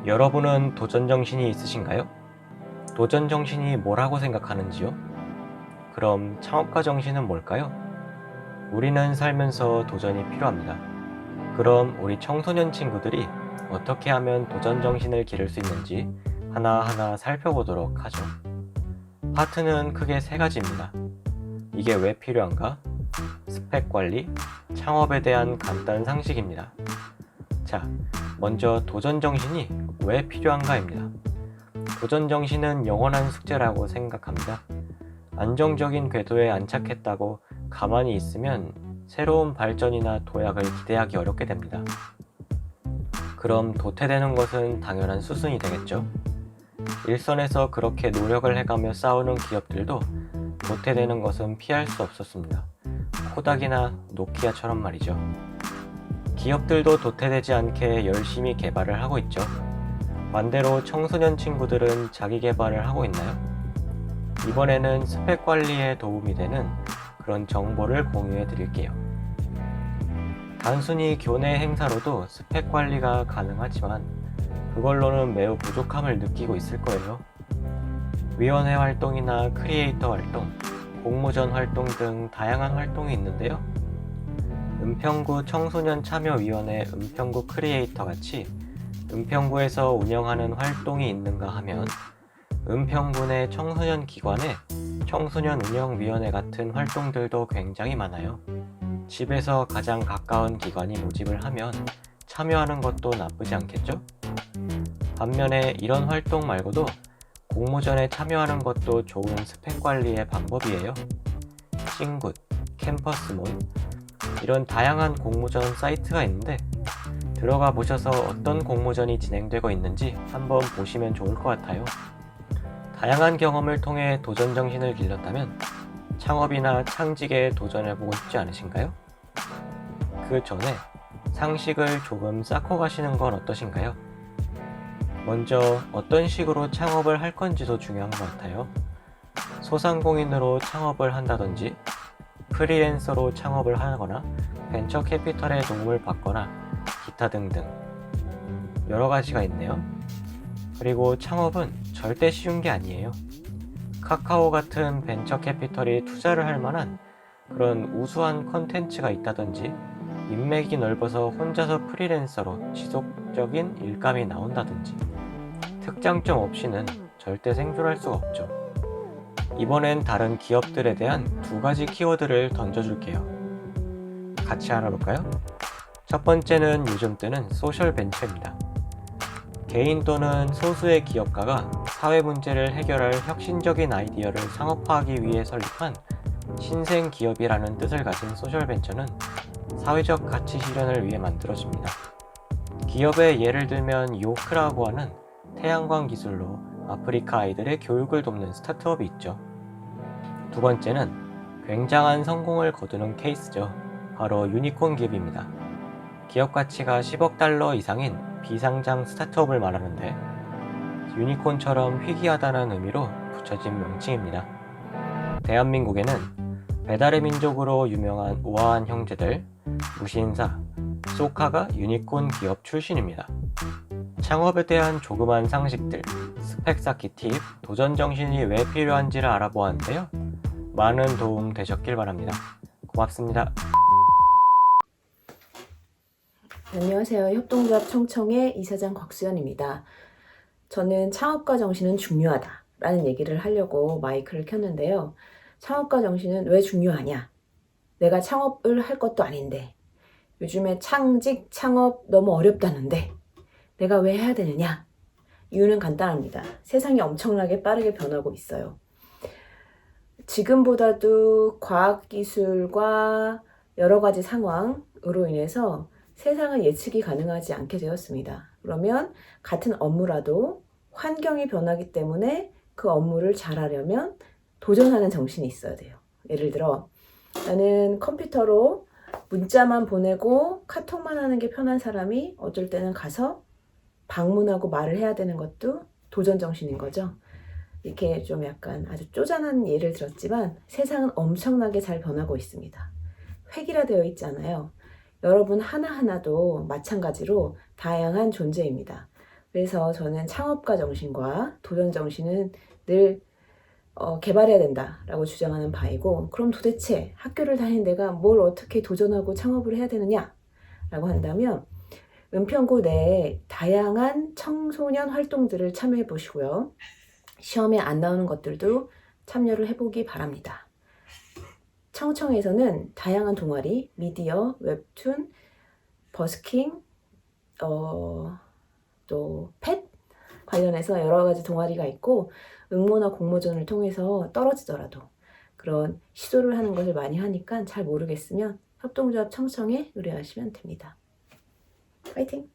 여러분은 도전 정신이 있으신가요? 도전 정신이 뭐라고 생각하는지요? 그럼 창업가 정신은 뭘까요? 우리는 살면서 도전이 필요합니다. 그럼 우리 청소년 친구들이 어떻게 하면 도전 정신을 기를 수 있는지 하나하나 살펴보도록 하죠. 파트는 크게 세 가지입니다. 이게 왜 필요한가? 스펙 관리, 창업에 대한 간단 상식입니다. 자, 먼저 도전 정신이 왜 필요한가입니다. 도전 정신은 영원한 숙제라고 생각합니다. 안정적인 궤도에 안착했다고 가만히 있으면 새로운 발전이나 도약을 기대하기 어렵게 됩니다. 그럼 도태되는 것은 당연한 수순이 되겠죠? 일선에서 그렇게 노력을 해가며 싸우는 기업들도 도태되는 것은 피할 수 없었습니다. 코닥이나 노키아처럼 말이죠. 기업들도 도태되지 않게 열심히 개발을 하고 있죠. 반대로 청소년 친구들은 자기 개발을 하고 있나요? 이번에는 스펙 관리에 도움이 되는 그런 정보를 공유해 드릴게요. 단순히 교내 행사로도 스펙 관리가 가능하지만 그걸로는 매우 부족함을 느끼고 있을 거예요. 위원회 활동이나 크리에이터 활동, 공모전 활동 등 다양한 활동이 있는데요. 은평구 청소년참여위원회 은평구 크리에이터 같이 은평구에서 운영하는 활동이 있는가 하면 은평구 내 청소년 기관의 청소년운영위원회 같은 활동들도 굉장히 많아요. 집에서 가장 가까운 기관이 모집을 하면 참여하는 것도 나쁘지 않겠죠? 반면에 이런 활동 말고도 공모전에 참여하는 것도 좋은 스펙 관리의 방법이에요. 싱굿, 캠퍼스몬 이런 다양한 공모전 사이트가 있는데 들어가 보셔서 어떤 공모전이 진행되고 있는지 한번 보시면 좋을 것 같아요. 다양한 경험을 통해 도전 정신을 길렀다면 창업이나 창직에 도전해보고 싶지 않으신가요? 그 전에 상식을 조금 쌓고 가시는 건 어떠신가요? 먼저 어떤 식으로 창업을 할 건지도 중요한 것 같아요. 소상공인으로 창업을 한다든지 프리랜서로 창업을 하거나 벤처 캐피털의 도움을 받거나 기타 등등 여러 가지가 있네요. 그리고 창업은 절대 쉬운 게 아니에요. 카카오 같은 벤처 캐피털이 투자를 할 만한 그런 우수한 컨텐츠가 있다든지 인맥이 넓어서 혼자서 프리랜서로 지속적인 일감이 나온다든지 특장점 없이는 절대 생존할 수가 없죠. 이번엔 다른 기업들에 대한 두 가지 키워드를 던져줄게요. 같이 알아볼까요? 첫 번째는 요즘 뜨는 소셜 벤처입니다. 개인 또는 소수의 기업가가 사회 문제를 해결할 혁신적인 아이디어를 상업화하기 위해 설립한 신생 기업이라는 뜻을 가진 소셜 벤처는 사회적 가치 실현을 위해 만들어집니다. 기업의 예를 들면 요크라고 하는 태양광 기술로 아프리카 아이들의 교육을 돕는 스타트업이 있죠. 두 번째는 굉장한 성공을 거두는 케이스죠. 바로 유니콘 기업입니다. 기업 가치가 10억 달러 이상인 비상장 스타트업을 말하는데 유니콘처럼 희귀하다는 의미로 붙여진 명칭입니다. 대한민국에는 배달의 민족으로 유명한 우아한 형제들, 무신사, 소카가 유니콘 기업 출신입니다. 창업에 대한 조그만 상식들, 스펙 쌓기 팁, 도전 정신이 왜 필요한지를 알아보았는데요. 많은 도움 되셨길 바랍니다. 고맙습니다. 안녕하세요. 협동조합 청청의 이사장 곽수연입니다. 저는 창업가 정신은 중요하다라는 얘기를 하려고 마이크를 켰는데요. 창업가 정신은 왜 중요하냐? 내가 창업을 할 것도 아닌데, 요즘에 창직, 창업 너무 어렵다는데 내가 왜 해야 되느냐? 이유는 간단합니다. 세상이 엄청나게 빠르게 변하고 있어요. 지금보다도 과학기술과 여러 가지 상황으로 인해서 세상은 예측이 가능하지 않게 되었습니다. 그러면 같은 업무라도 환경이 변하기 때문에 그 업무를 잘하려면 도전하는 정신이 있어야 돼요. 예를 들어 나는 컴퓨터로 문자만 보내고 카톡만 하는 게 편한 사람이 어쩔 때는 가서 방문하고 말을 해야 되는 것도 도전 정신인 거죠. 이렇게 좀 약간 아주 쪼잔한 예를 들었지만 세상은 엄청나게 잘 변하고 있습니다. 획일화되어 있잖아요. 여러분 하나하나도 마찬가지로 다양한 존재입니다. 그래서 저는 창업가 정신과 도전 정신은 늘 개발해야 된다라고 주장하는 바이고, 그럼 도대체 학교를 다니는 내가 뭘 어떻게 도전하고 창업을 해야 되느냐라고 한다면 은평구 내에 다양한 청소년 활동들을 참여해 보시고요. 시험에 안 나오는 것들도 참여를 해보기 바랍니다. 청청에서는 다양한 동아리, 미디어, 웹툰, 버스킹, 또 펫 관련해서 여러 가지 동아리가 있고, 응모나 공모전을 통해서 떨어지더라도 그런 시도를 하는 것을 많이 하니까 잘 모르겠으면 협동조합 청청에 의뢰하시면 됩니다. 파이팅!